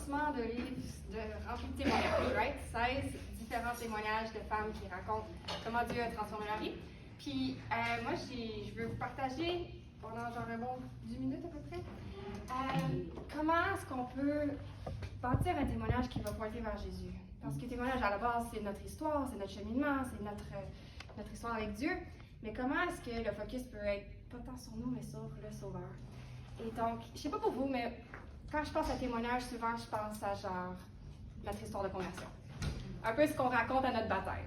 lancement de livres remplis de témoignages, right? 16 différents témoignages de femmes qui racontent comment Dieu a transformé leur vie. Puis moi, je veux vous partager pendant genre un bon 10 minutes à peu près, comment est-ce qu'on peut bâtir un témoignage qui va pointer vers Jésus. Parce que le témoignage, à la base, c'est notre histoire, c'est notre cheminement, c'est notre histoire avec Dieu. Mais comment est-ce que le focus peut être pas tant sur nous, mais sur le Sauveur? Et donc, je sais pas pour vous, mais quand je pense à témoignage, souvent, je pense à genre notre histoire de conversion. Un peu ce qu'on raconte à notre baptême.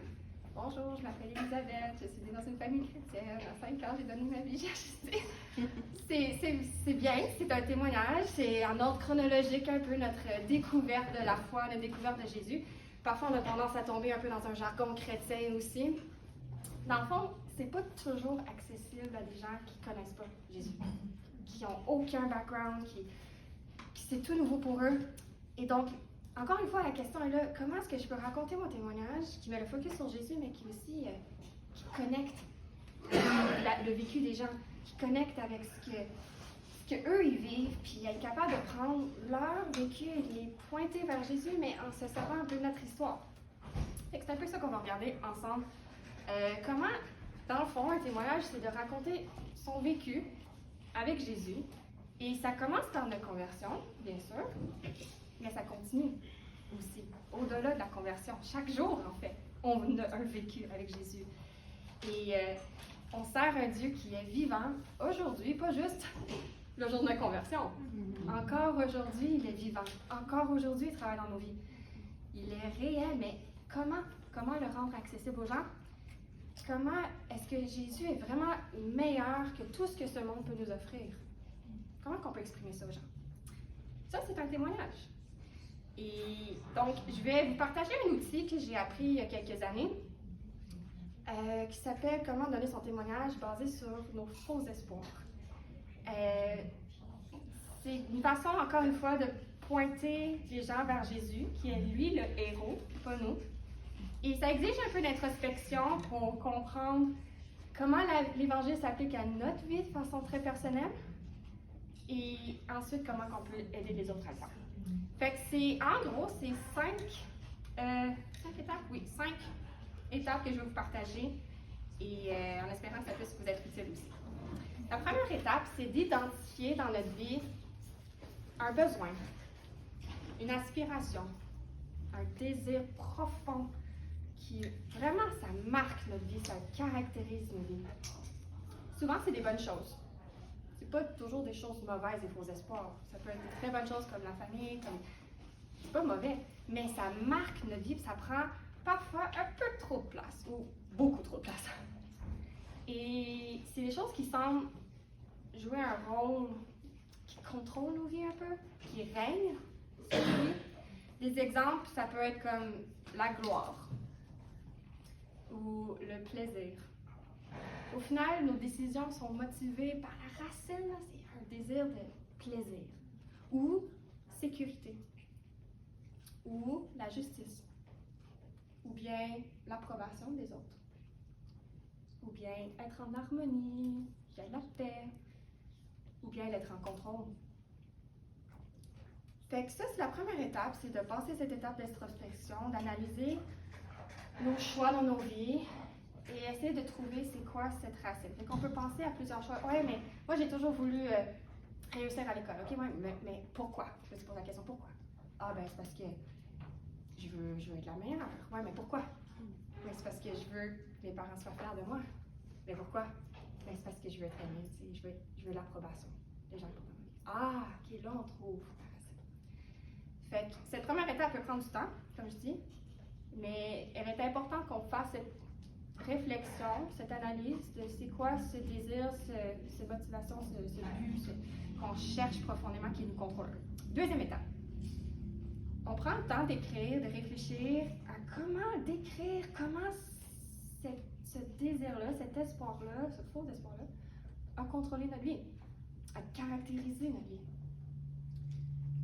Bonjour, je m'appelle Elisabeth, je suis née dans une famille chrétienne. À 5 ans, j'ai donné ma vie, j'ai ajusté. C'est bien, c'est un témoignage, c'est en ordre chronologique un peu notre découverte de la foi, notre découverte de Jésus. Parfois, on a tendance à tomber un peu dans un jargon chrétien aussi. Dans le fond, c'est pas toujours accessible à des gens qui connaissent pas Jésus, qui n'ont aucun background, qui c'est tout nouveau pour eux. Et donc, encore une fois, la question est là, comment est-ce que je peux raconter mon témoignage qui met le focus sur Jésus, mais qui aussi qui connecte le vécu des gens, qui connecte avec ce que eux ils vivent, puis être capable de prendre leur vécu et de les pointer vers Jésus, mais en se servant un peu de notre histoire. Fait que c'est un peu ça qu'on va regarder ensemble. Comment, dans le fond, un témoignage, c'est de raconter son vécu avec Jésus. Et ça commence par notre conversion, bien sûr, mais ça continue aussi, au-delà de la conversion. Chaque jour, en fait, on a un vécu avec Jésus. Et on sert un Dieu qui est vivant aujourd'hui, pas juste le jour de notre conversion. Encore aujourd'hui, il est vivant. Encore aujourd'hui, il travaille dans nos vies. Il est réel, mais comment le rendre accessible aux gens? Comment est-ce que Jésus est vraiment meilleur que tout ce que ce monde peut nous offrir? Comment on peut exprimer ça aux gens? Ça, c'est un témoignage. Et donc, je vais vous partager un outil que j'ai appris il y a quelques années qui s'appelle « Comment donner son témoignage basé sur nos faux espoirs ». C'est une façon, encore une fois, de pointer les gens vers Jésus, qui est lui le héros, pas nous. Et ça exige un peu d'introspection pour comprendre comment l'Évangile s'applique à notre vie de façon très personnelle. Et ensuite, comment on peut aider les autres à le faire. Fait que c'est, en gros, c'est 5 étapes? Oui, 5 étapes que je vais vous partager et en espérant que ça puisse vous être utile aussi. La première étape, c'est d'identifier dans notre vie un besoin, une aspiration, un désir profond qui, vraiment, ça marque notre vie, ça caractérise nos vies. Souvent, c'est des bonnes choses. C'est pas toujours des choses mauvaises et faux espoirs. Ça peut être des très bonnes choses comme la famille, comme... C'est pas mauvais, mais ça marque notre vie et ça prend parfois un peu trop de place, ou beaucoup trop de place. Et c'est des choses qui semblent jouer un rôle qui contrôle nos vies un peu, qui règne sur nos vies. Des exemples, ça peut être comme la gloire ou le plaisir. Au final, nos décisions sont motivées par la racine, c'est un désir de plaisir, ou sécurité, ou la justice, ou bien l'approbation des autres, ou bien être en harmonie, bien la paix, ou bien d'être en contrôle. Fait que ça, c'est la première étape, c'est de passer cette étape d'introspection, d'analyser nos choix dans nos vies, et essayer de trouver c'est quoi cette racine. Fait qu'on peut penser à plusieurs choix. Ouais, mais moi j'ai toujours voulu réussir à l'école. Ok, ouais, mais pourquoi? Je me pose la question pourquoi? Ah ben c'est parce que je veux être la meilleure. Ouais, mais pourquoi? Mais c'est parce que je veux que mes parents soient fiers de moi. Mais pourquoi? Ben c'est parce que je veux être aimée, je veux l'approbation. Les gens pour m'aimer. Ah, ok, là on trouve la racine. Fait que cette première étape peut prendre du temps, comme je dis, mais elle est importante qu'on fasse cette réflexion, cette analyse de c'est quoi ce désir, cette motivation, ce but qu'on cherche profondément qui nous contrôle. Deuxième étape. On prend le temps d'écrire, de réfléchir à comment décrire, comment ce désir-là, cet espoir-là, ce faux espoir-là, a contrôlé notre vie, a caractérisé notre vie.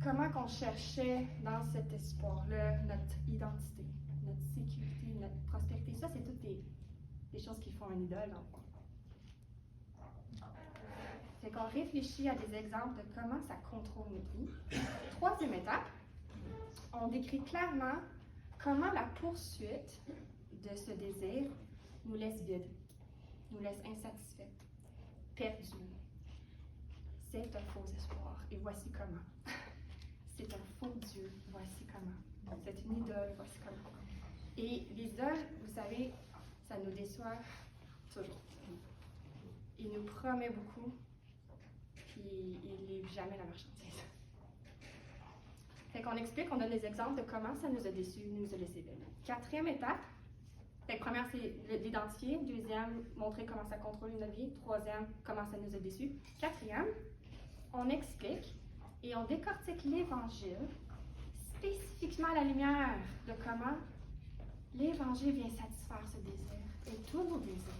Comment qu'on cherchait dans cet espoir-là notre identité, notre sécurité, notre prospérité. Ça, c'est toutes des choses qui font une idole, dans le fond. Fait qu'on réfléchit à des exemples de comment ça contrôle notre vie. Troisième étape, on décrit clairement comment la poursuite de ce désir nous laisse vides, nous laisse insatisfaits, perdus. C'est un faux espoir, et voici comment. C'est un faux Dieu, voici comment. C'est une idole, voici comment. Et les idoles, vous savez, ça nous déçoit toujours. Il nous promet beaucoup, puis il livre jamais la marchandise. Fait qu'on explique, on donne des exemples de comment ça nous a déçus, nous a laissé vides. Quatrième étape, fait que première, c'est l'identifier. Deuxième, montrer comment ça contrôle notre vie. Troisième, comment ça nous a déçus. Quatrième, on explique et on décortique l'Évangile spécifiquement à la lumière de comment l'Évangile vient satisfaire ce désir et tous nos désirs,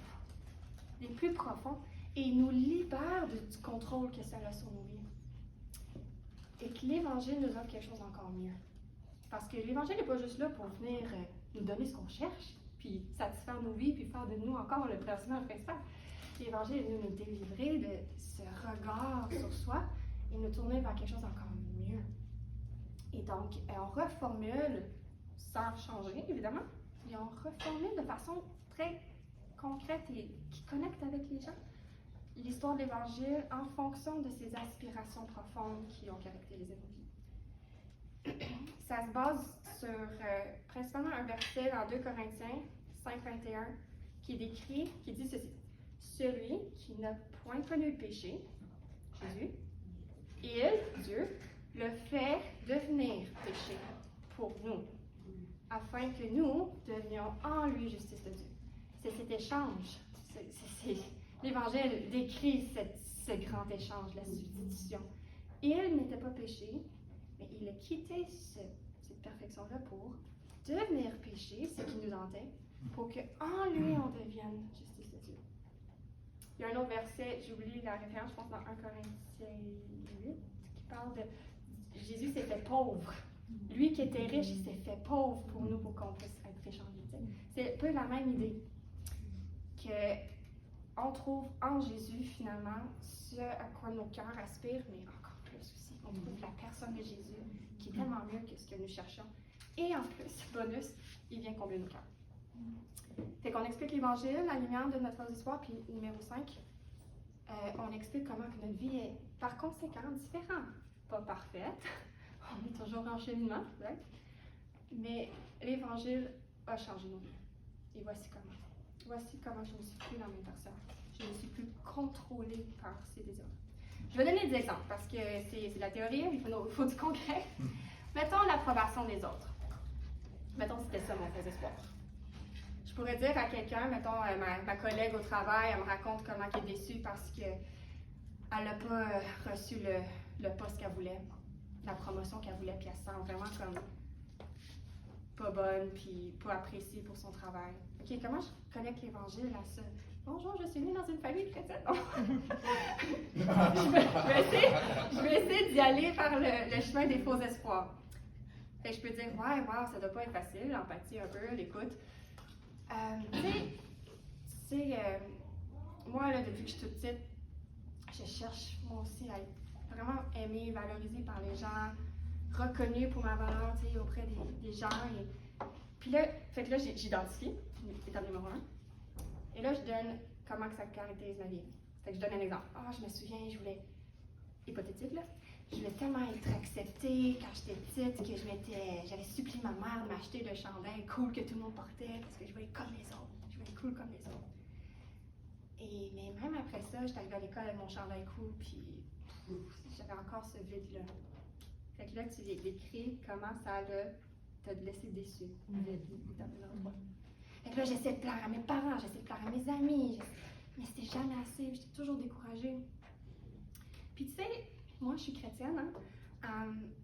les plus profonds, et nous libère du contrôle que ça a sur nos vies. Et que l'Évangile nous offre quelque chose d'encore mieux. Parce que l'Évangile n'est pas juste là pour venir nous donner ce qu'on cherche, puis satisfaire nos vies, puis faire de nous encore le personnage principal. L'Évangile est venu nous délivrer de ce regard sur soi et nous tourner vers quelque chose d'encore mieux. Et donc, on reformule, sans changer évidemment, et on reformule de façon très concrète et qui connecte avec les gens l'histoire de l'Évangile en fonction de ces aspirations profondes qui ont caractérisé nos vies. Ça se base sur principalement un verset dans 2 Corinthiens 5:21 qui décrit, qui dit ceci: celui qui n'a point connu le péché, Jésus, il, Dieu, le fait devenir péché pour nous, afin que nous devenions en lui justice de Dieu. C'est cet échange. L'Évangile décrit ce grand échange, la substitution. Il n'était pas péché, mais il a quitté cette perfection-là pour devenir péché, ce qui nous hantait, pour qu'en lui on devienne justice de Dieu. Il y a un autre verset, j'oublie la référence, je pense dans 1 Corinthiens 8, qui parle de Jésus s'est fait pauvre. Lui qui était riche, il s'est fait pauvre pour nous, pour qu'on puisse être riche en lui. C'est un peu la même idée. On trouve en Jésus, finalement, ce à quoi nos cœurs aspirent, mais encore plus aussi. On trouve la personne de Jésus qui est tellement mieux que ce que nous cherchons. Et en plus, bonus, il vient combler nos cœurs. Fait qu'on explique l'Évangile, la lumière de notre faux espoir, puis numéro 5, on explique comment que notre vie est, par conséquent, différente. Pas parfaite, on est toujours en cheminement, right? Mais l'Évangile a changé nos vies. Et voici comment. Voici comment je ne suis plus la même personne. Je ne suis plus contrôlée par ces désirs. Je vais donner des exemples parce que c'est la théorie, il faut du concret. Mettons l'approbation des autres. Mettons c'était ça mon faux espoir. Je pourrais dire à quelqu'un, mettons ma collègue au travail, elle me raconte comment elle est déçue parce qu'elle n'a pas reçu le poste qu'elle voulait, la promotion qu'elle voulait, puis elle se sent vraiment comme pas bonne, puis pas appréciée pour son travail. OK, comment je connecte l'Évangile à ça? Bonjour, je suis née dans une famille chrétienne. je vais essayer d'y aller par le chemin des faux espoirs. Fait que je peux dire, ouais, wow, ça doit pas être facile, l'empathie un peu, l'écoute. Moi, là, depuis que je suis toute petite, je cherche moi aussi à être vraiment aimée, valorisée par les gens, reconnue pour ma valeur, auprès des gens. Puis là, j'identifie, étape numéro 1. Et là, je donne comment que ça caractérise ma vie. Fait que je donne un exemple. Je me souviens, je voulais, hypothétique là, je voulais tellement être acceptée quand j'étais petite que j'avais supplié ma mère de m'acheter le chandail cool que tout le monde portait parce que je voulais être comme les autres. Je voulais être cool comme les autres. Mais même après ça, j'étais arrivée à l'école avec mon chandail cool, puis j'avais encore ce vide-là. Fait que là, tu décris comment ça t'a laissé déçu. Fait que là, j'essaie de plaire à mes parents, j'essaie de plaire à mes amis, mais c'était jamais assez, j'étais toujours découragée. Puis tu sais, moi je suis chrétienne,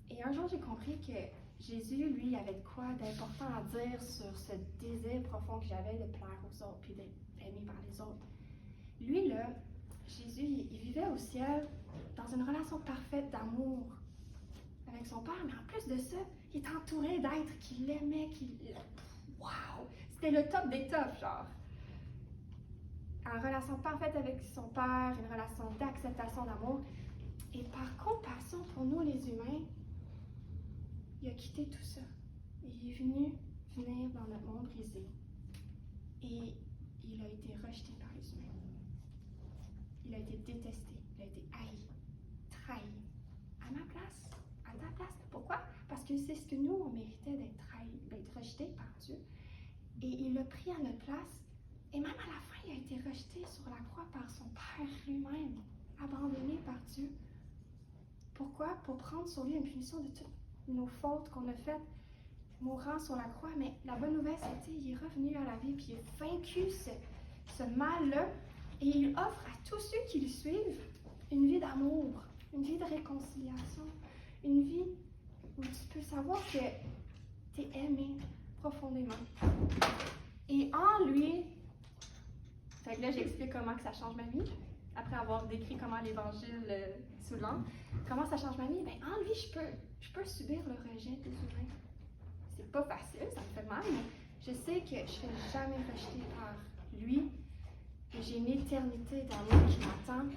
et un jour j'ai compris que Jésus, lui, avait de quoi d'important à dire sur ce désir profond que j'avais de plaire aux autres, puis d'être aimé par les autres. Lui, là, Jésus, il vivait au ciel dans une relation parfaite d'amour avec son Père, mais en plus de ça, il est entouré d'êtres qui l'aimaient, Wow! C'était le top des tops, genre. En relation parfaite avec son Père, une relation d'acceptation, d'amour. Et par compassion pour nous, les humains, il a a quitté tout ça. Il est venu venir dans notre monde brisé. Et il a été rejeté par les humains. Il a été détesté, il a été haï, trahi. À ma place, à ta place. Pourquoi? Parce que c'est ce que nous, on méritait d'être trahi, d'être rejeté par Dieu. Et il l'a pris à notre place. Et même à la fin, il a été rejeté sur la croix par son Père lui-même, abandonné par Dieu. Pourquoi? Pour prendre sur lui une punition de toutes nos fautes qu'on a faites, mourant sur la croix. Mais la bonne nouvelle, c'était qu'il est revenu à la vie, puis il a vaincu ce mal-là. Et il offre à tous ceux qui le suivent une vie d'amour, une vie de réconciliation, une vie où tu peux savoir que tu es aimé profondément. Et en lui, fait que là j'explique comment que ça change ma vie, après avoir décrit comment l'Évangile soulevant, comment ça change ma vie, bien en lui je peux subir le rejet des humains. C'est pas facile, ça me fait mal, mais je sais que je ne serai jamais rejetée par lui, et j'ai une éternité d'amour qui m'attend.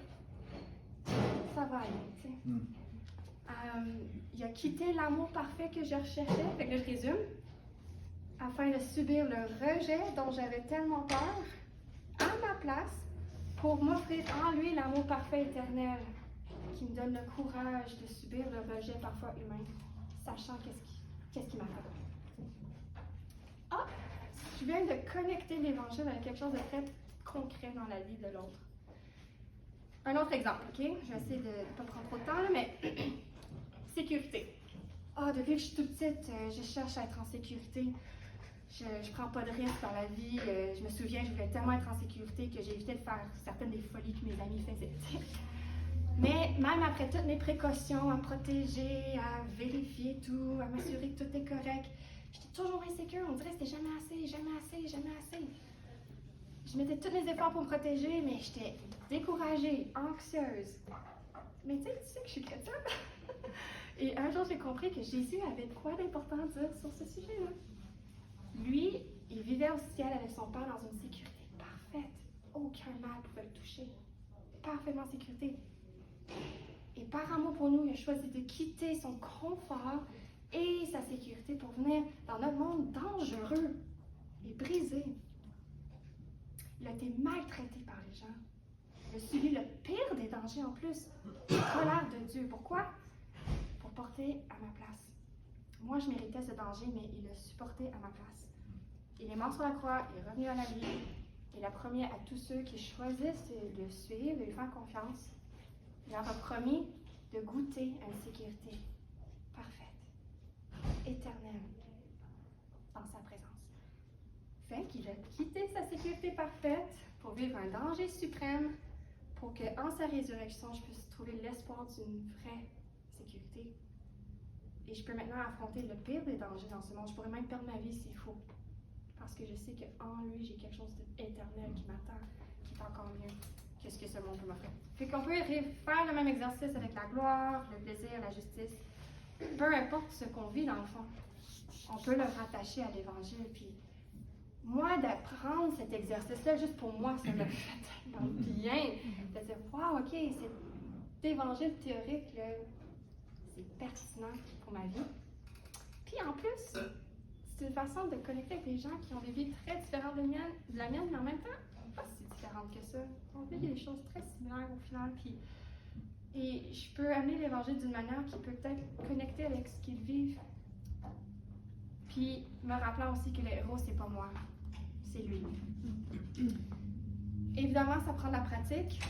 Ça va aller, tu sais. Il a quitté l'amour parfait que je recherchais, fait que là je résume, afin de subir le rejet dont j'avais tellement peur, à ma place, pour m'offrir en lui l'amour parfait éternel, qui me donne le courage de subir le rejet parfois humain, sachant qu'est-ce qui m'attend. Ah! Je viens de connecter l'Évangile avec quelque chose de très concret dans la vie de l'autre. Un autre exemple, ok? Je vais essayer de ne pas prendre trop de temps, là, mais sécurité. Depuis que je suis toute petite, je cherche à être en sécurité. Je ne prends pas de risques dans la vie. Je me souviens, je voulais tellement être en sécurité que j'ai évité de faire certaines des folies que mes amis faisaient. Mais même après toutes mes précautions, à me protéger, à vérifier tout, à m'assurer que tout est correct, j'étais toujours insécure. On dirait que c'était jamais assez, jamais assez, jamais assez. Je mettais tous mes efforts pour me protéger, mais j'étais découragée, anxieuse. Mais tu sais que je suis chrétienne. Et un jour, j'ai compris que Jésus avait quoi d'important à dire sur ce sujet-là. Lui, il vivait au ciel avec son Père dans une sécurité parfaite. Aucun mal pouvait le toucher. Parfaitement en sécurité. Et par amour pour nous, il a choisi de quitter son confort et sa sécurité pour venir dans notre monde dangereux et brisé. Il a été maltraité par les gens. Il a subi le pire des dangers en plus. La colère de Dieu. Pourquoi? Pour porter à ma place. Moi, je méritais ce danger, mais il l'a supporté à ma place. Il est mort sur la croix, il est revenu à la vie. Il a promis à tous ceux qui choisissent de le suivre, de lui faire confiance, il leur a promis de goûter à une sécurité parfaite, éternelle, dans sa présence. Fait qu'il a quitté sa sécurité parfaite pour vivre un danger suprême, pour qu'en sa résurrection, je puisse trouver l'espoir d'une vraie sécurité. Et je peux maintenant affronter le pire des dangers dans ce monde. Je pourrais même perdre ma vie s'il faut. Parce que je sais qu'en lui, j'ai quelque chose d'éternel qui m'attend, qui est encore mieux que ce que ce monde peut m'offrir. Fait qu'on peut faire le même exercice avec la gloire, le plaisir, la justice. Peu importe ce qu'on vit dans le fond, on peut le rattacher à l'Évangile. Puis moi, d'apprendre cet exercice-là, juste pour moi, ça m'a fait tellement bien. De dire, wow, ok, cet évangile théorique, là, c'est pertinent pour ma vie. Puis en plus, c'est une façon de connecter avec des gens qui ont des vies très différentes de la mienne, mais en même temps, pas si différentes que ça. On vit des choses très similaires au final. Et je peux amener l'Évangile d'une manière qui peut peut-être connecter avec ce qu'ils vivent. Puis me rappelant aussi que le héros, c'est pas moi, c'est lui. Évidemment, ça prend de la pratique.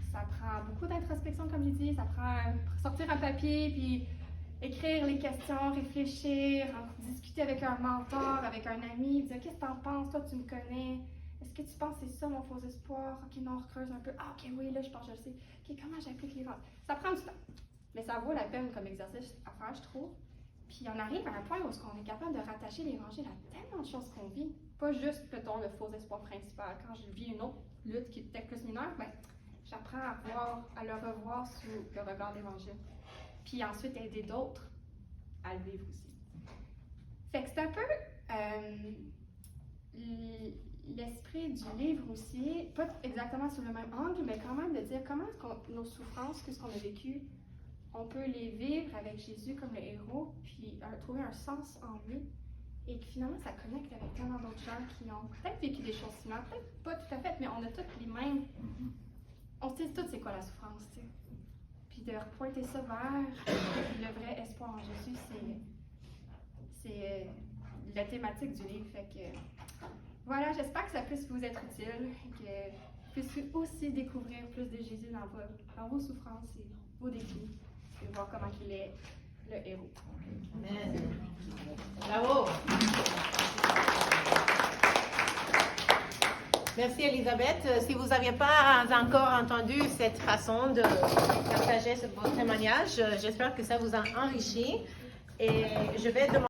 Ça prend beaucoup d'introspection, comme j'ai dit. Ça prend sortir un papier, puis écrire les questions, réfléchir, discuter avec un mentor, avec un ami, dire qu'est-ce que t'en penses, toi tu me connais, est-ce que tu penses que c'est ça mon faux espoir, ok non, on recreuse un peu, ah ok oui là je pense que je le sais, ok comment j'applique les ventes, ça prend du temps, mais ça vaut la peine comme exercice à faire je trouve, puis on arrive à un point où on est capable de rattacher l'Évangile à tellement de choses qu'on vit, pas juste mettons le faux espoir principal, quand je vis une autre lutte qui est peut-être plus mineure, ben j'apprends à le revoir sous le regard de l'Évangile. Puis ensuite aider d'autres à le vivre aussi. Fait que c'est un peu l'esprit du livre aussi, pas exactement sous le même angle, mais quand même de dire comment est-ce nos souffrances, qu'est-ce qu'on a vécu, on peut les vivre avec Jésus comme le héros, puis trouver un sens en lui. Et que finalement, ça connecte avec tellement d'autres gens qui ont peut-être vécu des choses similaires, peut-être pas tout à fait, mais on a toutes les mêmes. On sait toutes c'est quoi la souffrance, tu sais. Puis de repointer ça vers le vrai espoir en Jésus, c'est la thématique du livre. Fait que voilà, j'espère que ça puisse vous être utile, que vous puissiez aussi découvrir plus de Jésus dans vos souffrances et vos défis, et voir comment il est le héros. Amen. Bravo. Merci Elisabeth. Si vous n'aviez pas encore entendu cette façon de partager votre témoignage, j'espère que ça vous a enrichi. Et je vais demander